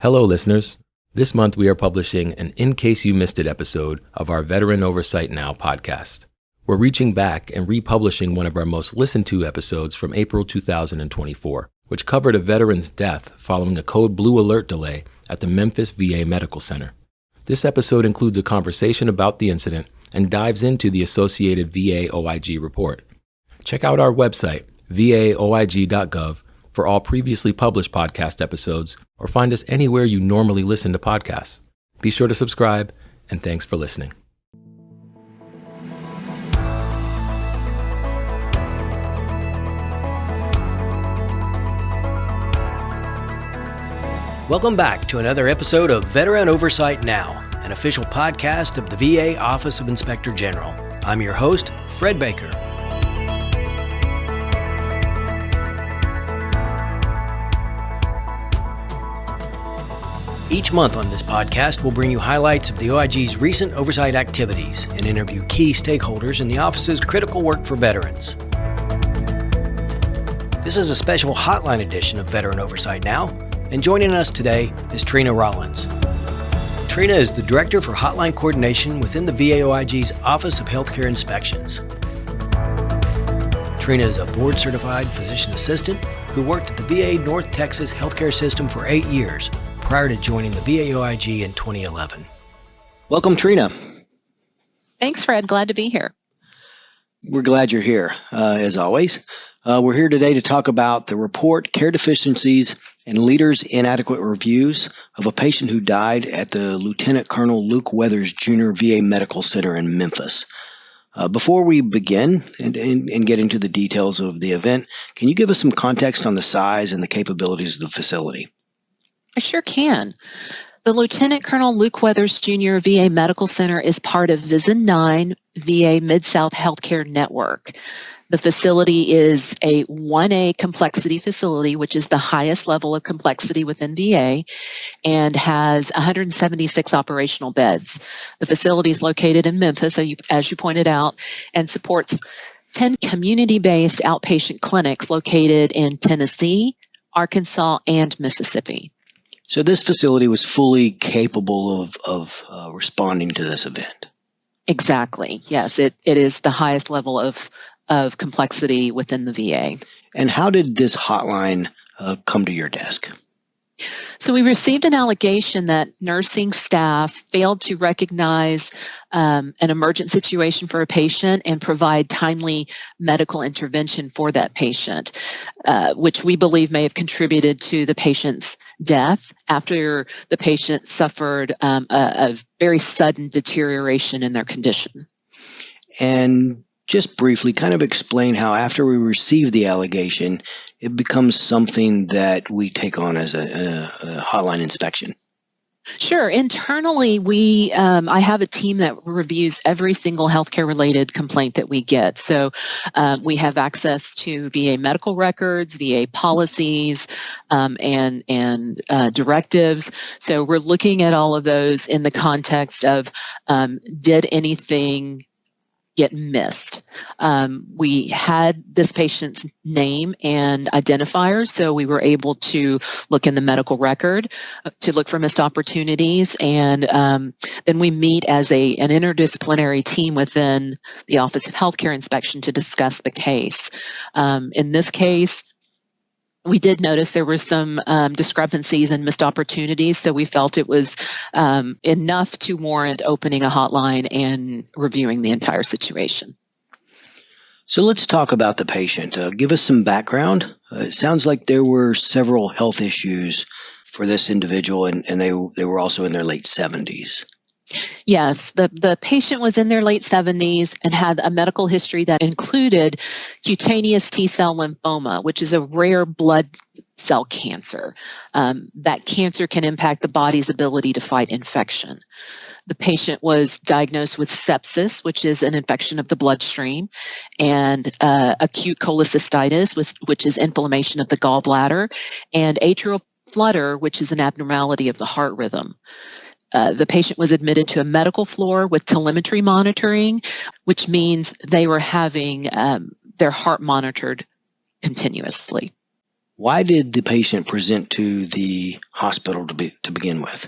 Hello, listeners. This month we are publishing an In Case You Missed It episode of our Veteran Oversight Now podcast. We're reaching back and republishing one of our most listened to episodes from April 2024, which covered a veteran's death following a code blue alert delay at the Memphis VA Medical Center. This episode includes a conversation about the incident and dives into the associated VA OIG report. Check out our website, vaoig.gov, for all previously published podcast episodes, or find us anywhere you normally listen to podcasts. Be sure to subscribe, and thanks for listening. Welcome back to another episode of Veteran Oversight Now, an official podcast of the VA Office of Inspector General. I'm your host, Fred Baker. Each month on this podcast, we'll bring you highlights of the OIG's recent oversight activities and interview key stakeholders in the office's critical work for veterans. This is a special hotline edition of Veteran Oversight Now, and joining us today is Trina Rollins. Trina is the Director for Hotline Coordination within the VA OIG's Office of Healthcare Inspections. Trina is a board-certified physician assistant who worked at the VA North Texas healthcare system for 8 years, prior to joining the VA OIG in 2011. Welcome, Trina. Thanks, Fred. Glad to be here. We're glad you're here, as always. We're here today to talk about the report, Care Deficiencies and Leaders' Inadequate Reviews of a patient who died at the Lieutenant Colonel Luke Weathers Jr. VA Medical Center in Memphis. Before we begin and get into the details of the event, can you give us some context on the size and the capabilities of the facility? I sure can. The Lieutenant Colonel Luke Weathers Jr. VA Medical Center is part of VISN 9 VA Mid-South Healthcare Network. The facility is a 1A complexity facility, which is the highest level of complexity within VA, and has 176 operational beds. The facility is located in Memphis, as you pointed out, and supports 10 community-based outpatient clinics located in Tennessee, Arkansas, and Mississippi. So this facility was fully capable of responding to this event? Exactly. Yes, it is the highest level of complexity within the VA. And how did this hotline come to your desk? So we received an allegation that nursing staff failed to recognize an emergent situation for a patient and provide timely medical intervention for that patient, which we believe may have contributed to the patient's death after the patient suffered a very sudden deterioration in their condition. And just briefly, kind of explain how after we receive the allegation, it becomes something that we take on as a hotline inspection. Sure. Internally, I have a team that reviews every single healthcare-related complaint that we get. So we have access to VA medical records, VA policies, and directives. So we're looking at all of those in the context of did anything get missed. We had this patient's name and identifiers, so we were able to look in the medical record to look for missed opportunities, and then we meet as an interdisciplinary team within the Office of Healthcare Inspection to discuss the case. In this case, we did notice there were some discrepancies and missed opportunities, so we felt it was enough to warrant opening a hotline and reviewing the entire situation. So let's talk about the patient. Give us some background. It sounds like there were several health issues for this individual, and they were also in their late 70s. Yes, the patient was in their late 70s and had a medical history that included cutaneous T-cell lymphoma, which is a rare blood cell cancer. That cancer can impact the body's ability to fight infection. The patient was diagnosed with sepsis, which is an infection of the bloodstream, and acute cholecystitis, which is inflammation of the gallbladder, and atrial flutter, which is an abnormality of the heart rhythm. The patient was admitted to a medical floor with telemetry monitoring, which means they were having their heart monitored continuously. Why did the patient present to the hospital to begin with?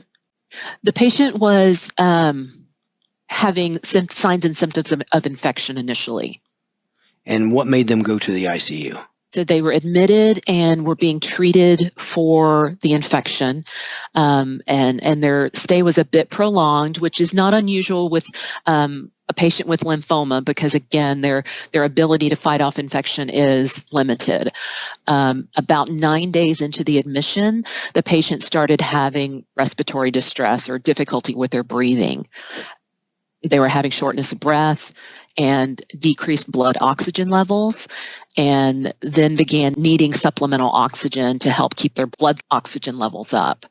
The patient was having signs and symptoms of infection initially. And what made them go to the ICU? So they were admitted and were being treated for the infection, and their stay was a bit prolonged, which is not unusual with a patient with lymphoma because, again, their ability to fight off infection is limited. About 9 days into the admission, the patient started having respiratory distress or difficulty with their breathing. They were having shortness of breath and decreased blood oxygen levels, and then began needing supplemental oxygen to help keep their blood oxygen levels up.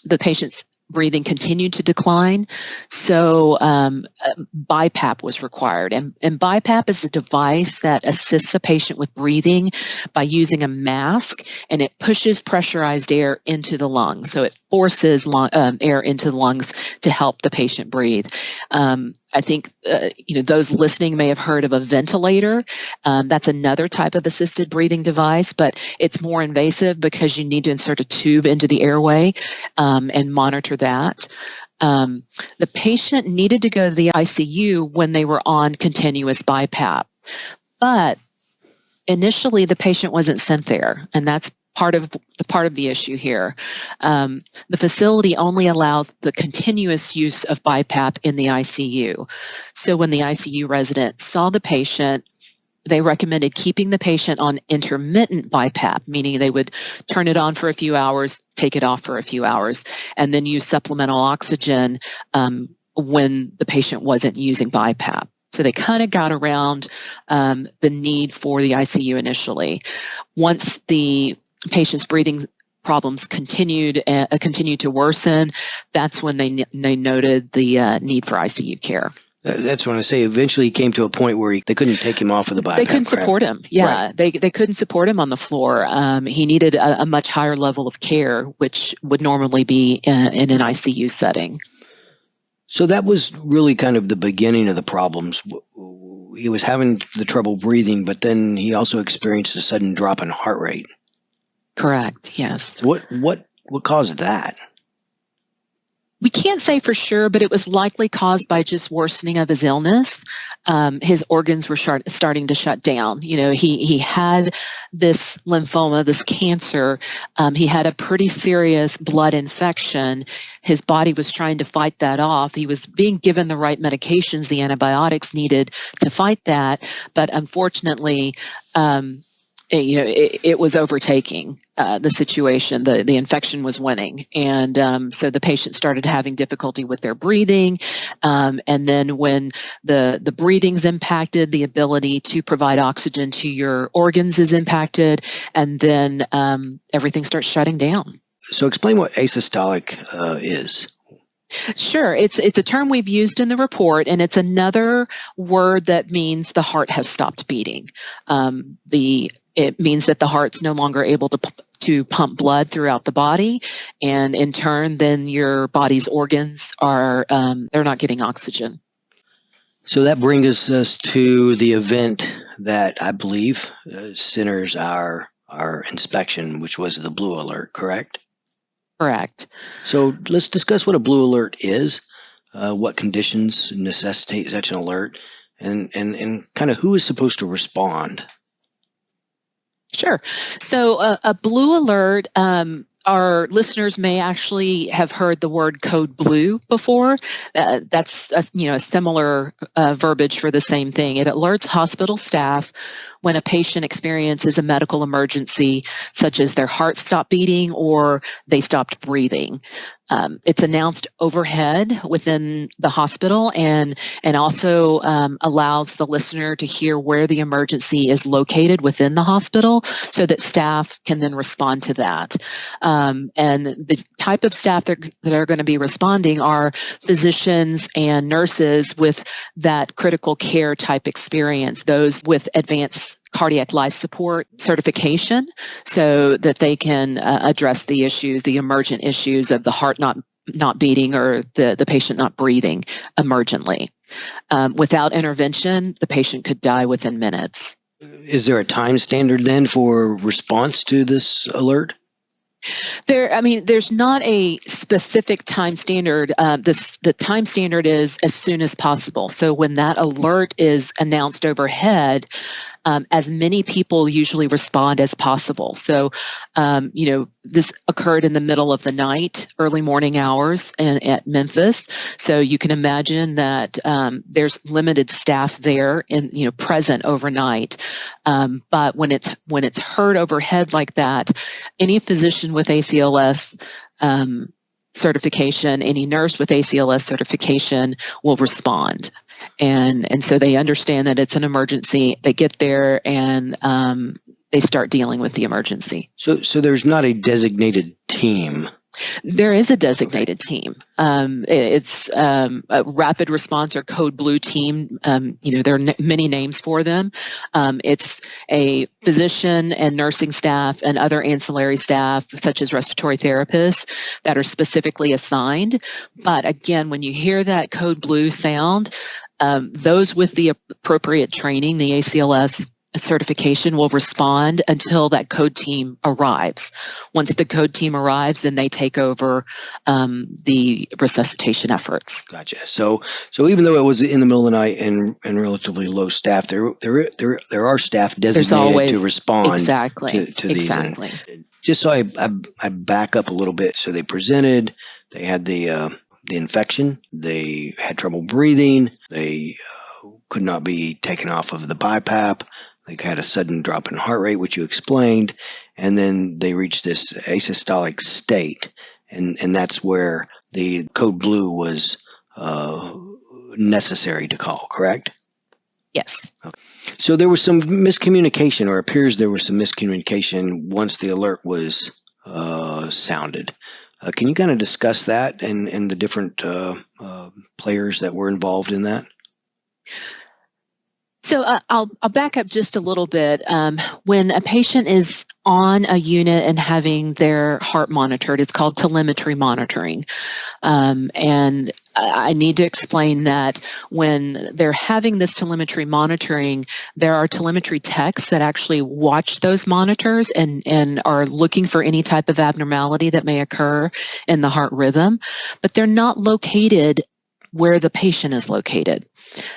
The patient's breathing continued to decline, so BiPAP was required. And BiPAP is a device that assists a patient with breathing by using a mask, and it pushes pressurized air into the lungs. So it forces air into the lungs to help the patient breathe. I think those listening may have heard of a ventilator. That's another type of assisted breathing device, but it's more invasive because you need to insert a tube into the airway and monitor that. The patient needed to go to the ICU when they were on continuous BiPAP, but initially the patient wasn't sent there, and that's part of the issue here. The facility only allows the continuous use of BiPAP in the ICU. So when the ICU resident saw the patient, they recommended keeping the patient on intermittent BiPAP, meaning they would turn it on for a few hours, take it off for a few hours, and then use supplemental oxygen when the patient wasn't using BiPAP. So they kind of got around the need for the ICU initially. Once the patient's breathing problems continued to worsen, that's when they noted the need for ICU care. That's when I say eventually he came to a point where they couldn't take him off of the BiPAP. They couldn't support him. Yeah, right. They couldn't support him on the floor. He needed a much higher level of care, which would normally be in an ICU setting. So that was really kind of the beginning of the problems. He was having the trouble breathing, but then he also experienced a sudden drop in heart rate. Correct. Yes. So what caused that? We can't say for sure, but it was likely caused by just worsening of his illness. His organs were starting to shut down. He had this lymphoma, this cancer. He had a pretty serious blood infection. His body was trying to fight that off. He was being given the right medications, the antibiotics needed to fight that, but unfortunately, it was overtaking the situation. The infection was winning. And so the patient started having difficulty with their breathing. And then when the breathing's impacted, the ability to provide oxygen to your organs is impacted. And then everything starts shutting down. So explain what asystolic is. Sure. It's a term we've used in the report, and it's another word that means the heart has stopped beating. It means that the heart's no longer able to pump blood throughout the body, and in turn, then your body's organs are they're not getting oxygen. So that brings us to the event that I believe centers our inspection, which was the blue alert, correct? Correct. So let's discuss what a blue alert is, what conditions necessitate such an alert, and kind of who is supposed to respond. Sure. So a blue alert, our listeners may actually have heard the word code blue before. That's a similar verbiage for the same thing. It alerts hospital staff when a patient experiences a medical emergency, such as their heart stopped beating or they stopped breathing. It's announced overhead within the hospital and also allows the listener to hear where the emergency is located within the hospital so that staff can then respond to that. And the type of staff that are going to be responding are physicians and nurses with that critical care type experience, those with advanced cardiac life support certification so that they can address the issues, the emergent issues of the heart not beating or the patient not breathing emergently. Without intervention, the patient could die within minutes. Is there a time standard then for response to this alert? There's not a specific time standard. The time standard is as soon as possible. So when that alert is announced overhead, as many people usually respond as possible. So, this occurred in the middle of the night, early morning hours at Memphis. So you can imagine that there's limited staff there and present overnight. But when it's heard overhead like that, any physician with ACLS certification, any nurse with ACLS certification will respond. And so they understand that it's an emergency. They get there and they start dealing with the emergency. So there's not a designated team. There is a designated team. It's a rapid response or code blue team. There are many names for them. It's a physician and nursing staff and other ancillary staff, such as respiratory therapists, that are specifically assigned. But again, when you hear that code blue sound, those with the appropriate training, the ACLS certification, will respond until that code team arrives. Once the code team arrives, then they take over the resuscitation efforts. Gotcha. So even though it was in the middle of the night and relatively low staff, there are staff designated to respond exactly to these. Exactly. Just so I back up a little bit. So they presented. They had the infection. They had trouble breathing. They could not be taken off of the BiPAP. They had a sudden drop in heart rate, which you explained, and then they reached this asystolic state, and that's where the code blue was necessary to call, correct? Yes. Okay. So there was some miscommunication, or appears there was some miscommunication once the alert was sounded. Can you kind of discuss that and the different players that were involved in that? So I'll back up just a little bit. When a patient is on a unit and having their heart monitored, it's called telemetry monitoring. And I need to explain that when they're having this telemetry monitoring, there are telemetry techs that actually watch those monitors and are looking for any type of abnormality that may occur in the heart rhythm, but they're not located where the patient is located.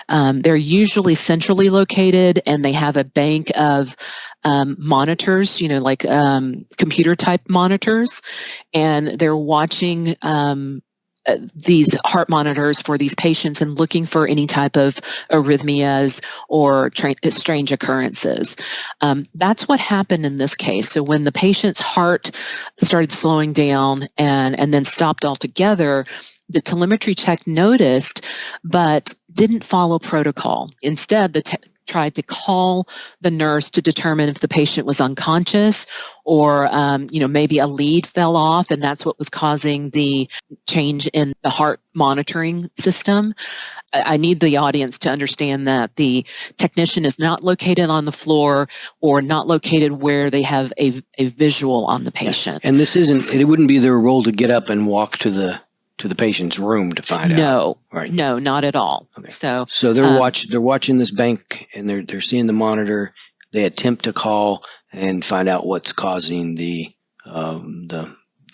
They're usually centrally located, and they have a bank of monitors, like computer type monitors, and they're watching these heart monitors for these patients and looking for any type of arrhythmias or strange occurrences. That's what happened in this case. So when the patient's heart started slowing down and then stopped altogether, the telemetry tech noticed, but didn't follow protocol. Instead, the tech tried to call the nurse to determine if the patient was unconscious or, maybe a lead fell off, and that's what was causing the change in the heart monitoring system. I need the audience to understand that the technician is not located on the floor or not located where they have a visual on the patient. Yeah. And this it wouldn't be their role to get up and walk to the patient's room to find out. No, right? No, not at all. Okay. So they're watching this bank, and they're seeing the monitor. They attempt to call and find out what's causing the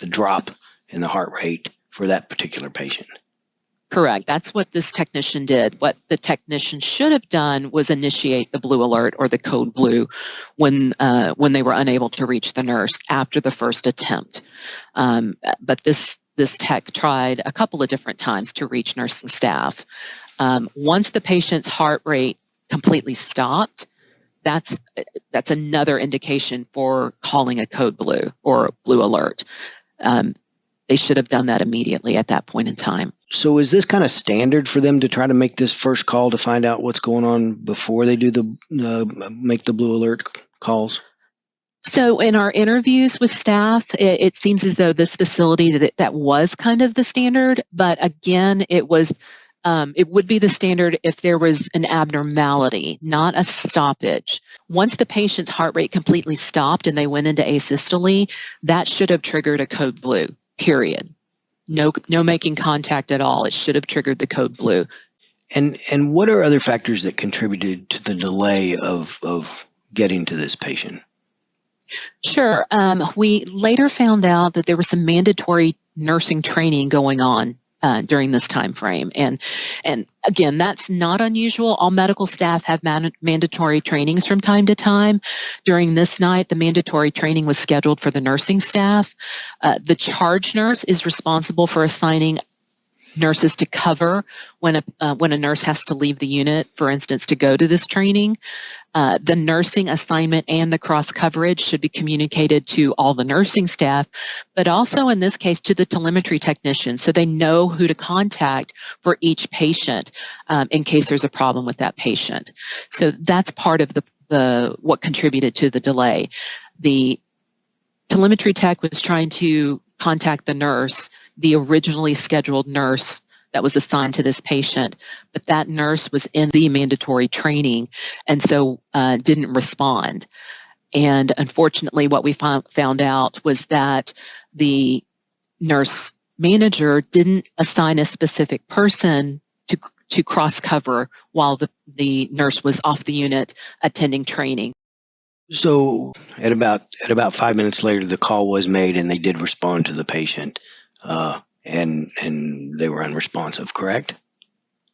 drop in the heart rate for that particular patient. Correct. That's what this technician did. What the technician should have done was initiate the blue alert or the code blue when they were unable to reach the nurse after the first attempt. But this tech tried a couple of different times to reach nurse and staff. Once the patient's heart rate completely stopped, that's another indication for calling a code blue or blue alert. They should have done that immediately at that point in time. So is this kind of standard for them to try to make this first call to find out what's going on before they do make the blue alert calls? So in our interviews with staff, it seems as though this facility that was kind of the standard, but again, it would be the standard if there was an abnormality, not a stoppage. Once the patient's heart rate completely stopped and they went into asystole, that should have triggered a code blue, period. No making contact at all. It should have triggered the code blue. And what are other factors that contributed to the delay of getting to this patient? Sure. We later found out that there was some mandatory nursing training going on during this time frame, and again, that's not unusual. All medical staff have mandatory trainings from time to time. During this night, the mandatory training was scheduled for the nursing staff. The charge nurse is responsible for assigning nurses to cover when a nurse has to leave the unit, for instance, to go to this training. The nursing assignment and the cross coverage should be communicated to all the nursing staff, but also in this case to the telemetry technician, so they know who to contact for each patient in case there's a problem with that patient. So that's part of the what contributed to the delay. The telemetry tech was trying to contact the nurse, the originally scheduled nurse that was assigned to this patient, but that nurse was in the mandatory training and so didn't respond. And unfortunately, what we found out was that the nurse manager didn't assign a specific person to cross cover while the nurse was off the unit attending training. So at about 5 minutes later, the call was made, and they did respond to the patient, and they were unresponsive. Correct?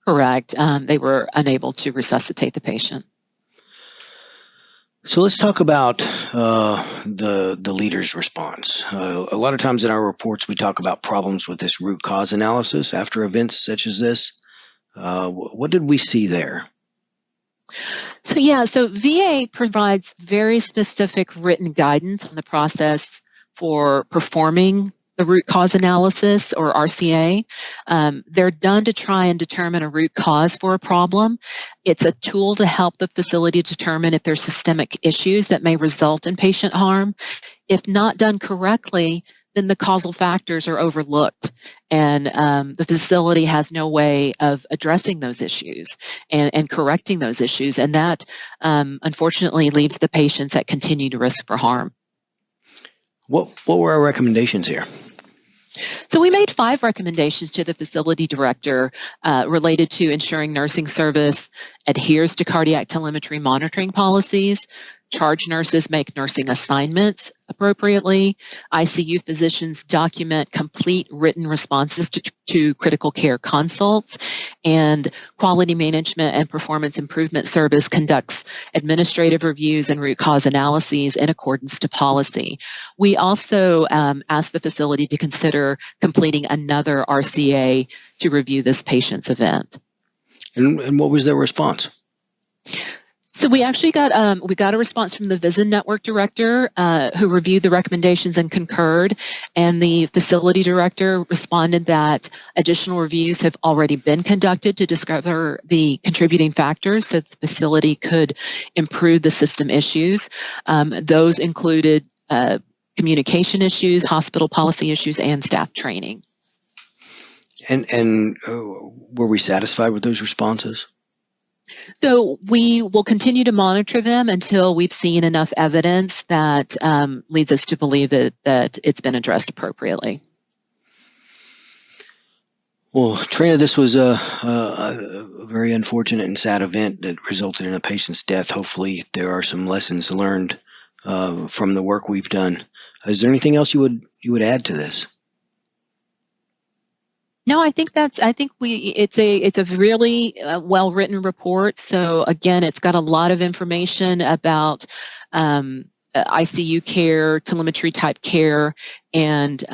Correct. They were unable to resuscitate the patient. So let's talk about the leader's response. A lot of times in our reports, we talk about problems with this root cause analysis after events such as this. What did we see there? So VA provides very specific written guidance on the process for performing the root cause analysis, or RCA. They're done to try and determine a root cause for a problem. It's a tool to help the facility determine if there's systemic issues that may result in patient harm. If not done correctly, then the causal factors are overlooked, and the facility has no way of addressing those issues and correcting those issues, and that unfortunately leaves the patients at continued risk for harm. What were our recommendations here? So we made 5 recommendations to the facility director related to ensuring nursing service adheres to cardiac telemetry monitoring policies, charge nurses make nursing assignments appropriately, ICU physicians document complete written responses to critical care consults, and quality management and performance improvement service conducts administrative reviews and root cause analyses in accordance to policy. We also asked the facility to consider completing another RCA to review this patient's event. And what was their response? So we actually got a response from the VISN network director who reviewed the recommendations and concurred, and the facility director responded that additional reviews have already been conducted to discover the contributing factors so the facility could improve the system issues. Those included communication issues, hospital policy issues, and staff training. And were we satisfied with those responses? So we will continue to monitor them until we've seen enough evidence that leads us to believe that it's been addressed appropriately. Well, Trina, this was a very unfortunate and sad event that resulted in a patient's death. Hopefully there are some lessons learned from the work we've done. Is there anything else you would add to this? No, I think it's a really well-written report. So again, it's got a lot of information about ICU care, telemetry type care, and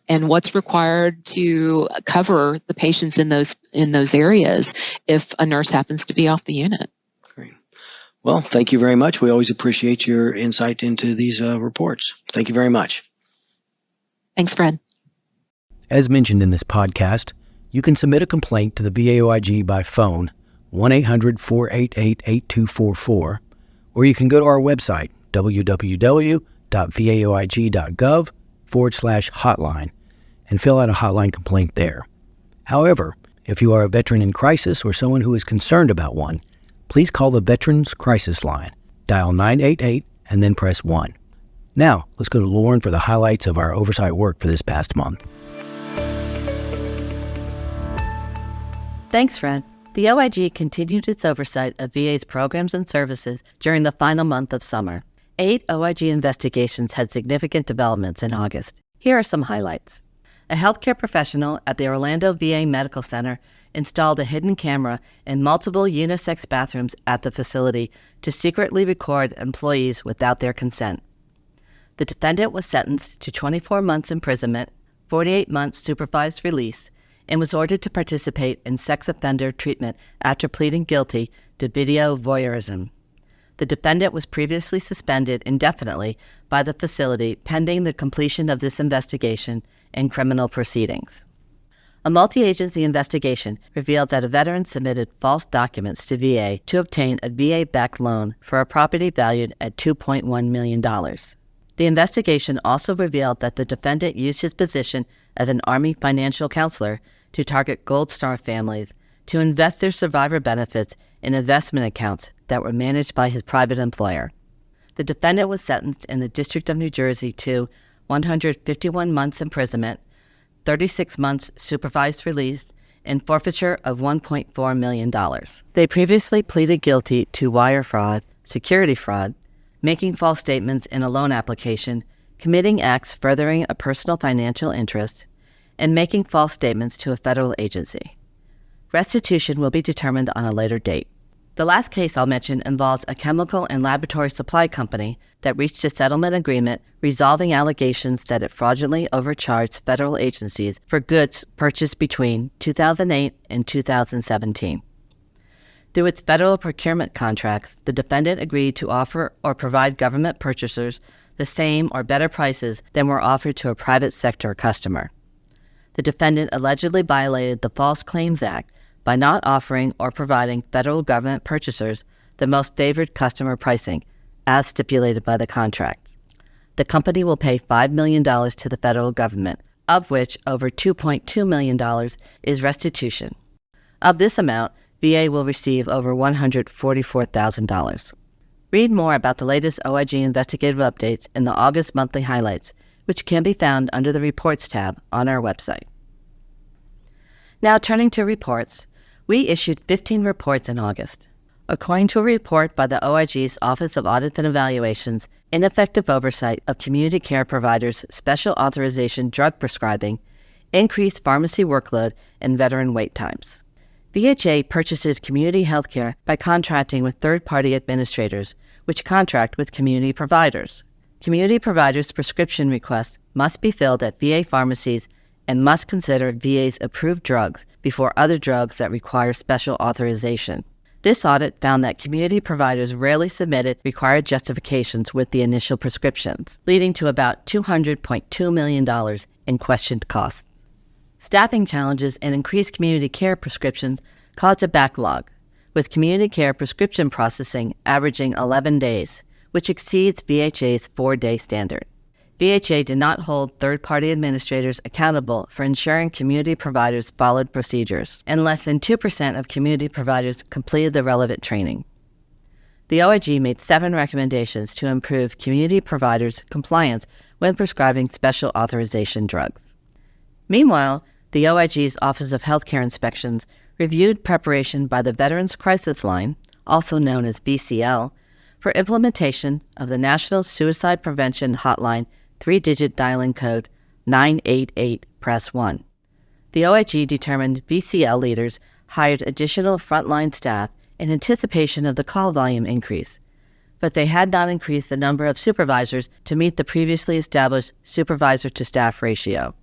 what's required to cover the patients in those areas if a nurse happens to be off the unit. Great. Well, thank you very much. We always appreciate your insight into these reports. Thank you very much. Thanks, Fred. As mentioned in this podcast, you can submit a complaint to the VAOIG by phone, 1-800-488-8244, or you can go to our website, www.vaoig.gov/hotline, and fill out a hotline complaint there. However, if you are a veteran in crisis or someone who is concerned about one, please call the Veterans Crisis Line, dial 988, and then press 1. Now, let's go to Lauren for the highlights of our oversight work for this past month. Thanks, Fred. The OIG continued its oversight of VA's programs and services during the final month of summer. 8 OIG investigations had significant developments in August. Here are some highlights. A healthcare professional at the Orlando VA Medical Center installed a hidden camera in multiple unisex bathrooms at the facility to secretly record employees without their consent. The defendant was sentenced to 24 months imprisonment, 48 months supervised release, and was ordered to participate in sex offender treatment after pleading guilty to video voyeurism. The defendant was previously suspended indefinitely by the facility pending the completion of this investigation and criminal proceedings. A multi-agency investigation revealed that a veteran submitted false documents to VA to obtain a VA-backed loan for a property valued at $2.1 million. The investigation also revealed that the defendant used his position as an Army financial counselor to target Gold Star families to invest their survivor benefits in investment accounts that were managed by his private employer. The defendant was sentenced in the District of New Jersey to 151 months imprisonment, 36 months supervised release, and forfeiture of $1.4 million. They previously pleaded guilty to wire fraud, security fraud, making false statements in a loan application, committing acts furthering a personal financial interest, and making false statements to a federal agency. Restitution will be determined on a later date. The last case I'll mention involves a chemical and laboratory supply company that reached a settlement agreement resolving allegations that it fraudulently overcharged federal agencies for goods purchased between 2008 and 2017. Through its federal procurement contracts, the defendant agreed to offer or provide government purchasers the same or better prices than were offered to a private sector customer. The defendant allegedly violated the False Claims Act by not offering or providing federal government purchasers the most favored customer pricing, as stipulated by the contract. The company will pay $5 million to the federal government, of which over $2.2 million is restitution. Of this amount, VA will receive over $144,000. Read more about the latest OIG investigative updates in the August monthly highlights, which can be found under the Reports tab on our website. Now turning to reports, we issued 15 reports in August. According to a report by the OIG's Office of Audits and Evaluations, ineffective oversight of community care providers' special authorization drug prescribing, increased pharmacy workload, and veteran wait times. VHA purchases community health care by contracting with third-party administrators, which contract with community providers. Community providers' prescription requests must be filled at VA pharmacies and must consider VA's approved drugs before other drugs that require special authorization. This audit found that community providers rarely submitted required justifications with the initial prescriptions, leading to about $200.2 million in questioned costs. Staffing challenges and increased community care prescriptions caused a backlog, with community care prescription processing averaging 11 days, which exceeds VHA's 4-day standard. VHA did not hold third-party administrators accountable for ensuring community providers followed procedures, and less than 2% of community providers completed the relevant training. The OIG made 7 recommendations to improve community providers' compliance when prescribing special authorization drugs. Meanwhile, the OIG's Office of Healthcare Inspections reviewed preparation by the Veterans Crisis Line, also known as VCL, for implementation of the National Suicide Prevention Hotline 3-digit dialing code 988 press 1. The OIG determined VCL leaders hired additional frontline staff in anticipation of the call volume increase, but they had not increased the number of supervisors to meet the previously established supervisor-to-staff ratio.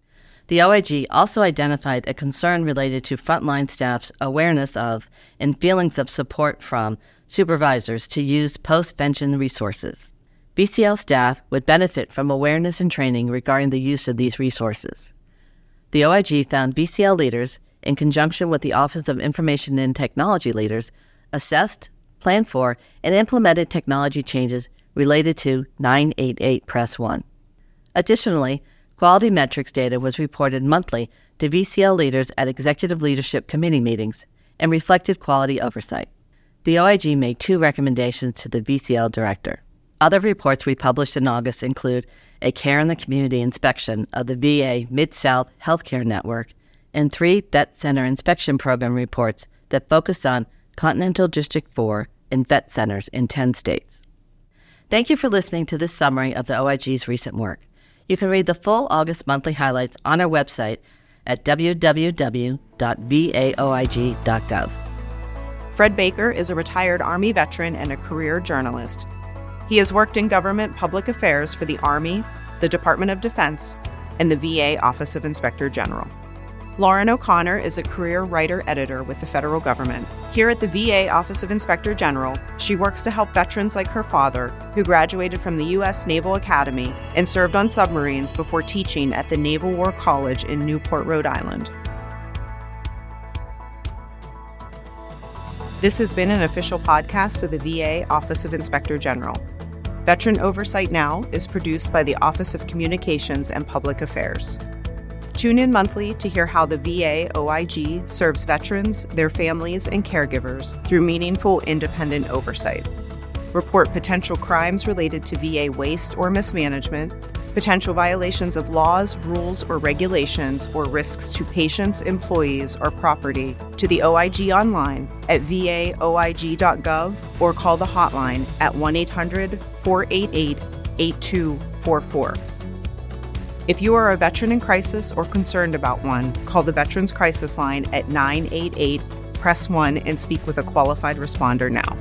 The OIG also identified a concern related to frontline staff's awareness of and feelings of support from supervisors to use post-pension resources. VCL staff would benefit from awareness and training regarding the use of these resources. The OIG found VCL leaders, in conjunction with the Office of Information and Technology leaders, assessed, planned for, and implemented technology changes related to 988 press 1. Additionally, quality metrics data was reported monthly to VCL leaders at Executive Leadership Committee meetings and reflected quality oversight. The OIG made 2 recommendations to the VCL director. Other reports we published in August include a Care in the Community inspection of the VA Mid-South Healthcare Network and 3 Vet Center Inspection Program reports that focused on Continental District 4 and vet centers in 10 states. Thank you for listening to this summary of the OIG's recent work. You can read the full August monthly highlights on our website at www.vaoig.gov. Fred Baker is a retired Army veteran and a career journalist. He has worked in government public affairs for the Army, the Department of Defense, and the VA Office of Inspector General. Lauren O'Connor is a career writer-editor with the federal government. Here at the VA Office of Inspector General, she works to help veterans like her father, who graduated from the U.S. Naval Academy and served on submarines before teaching at the Naval War College in Newport, Rhode Island. This has been an official podcast of the VA Office of Inspector General. Veteran Oversight Now is produced by the Office of Communications and Public Affairs. Tune in monthly to hear how the VA OIG serves veterans, their families, and caregivers through meaningful, independent oversight. Report potential crimes related to VA waste or mismanagement, potential violations of laws, rules, or regulations, or risks to patients, employees, or property to the OIG online at vaoig.gov or call the hotline at 1-800-488-8244. If you are a veteran in crisis or concerned about one, call the Veterans Crisis Line at 988-PRESS 1 and speak with a qualified responder now.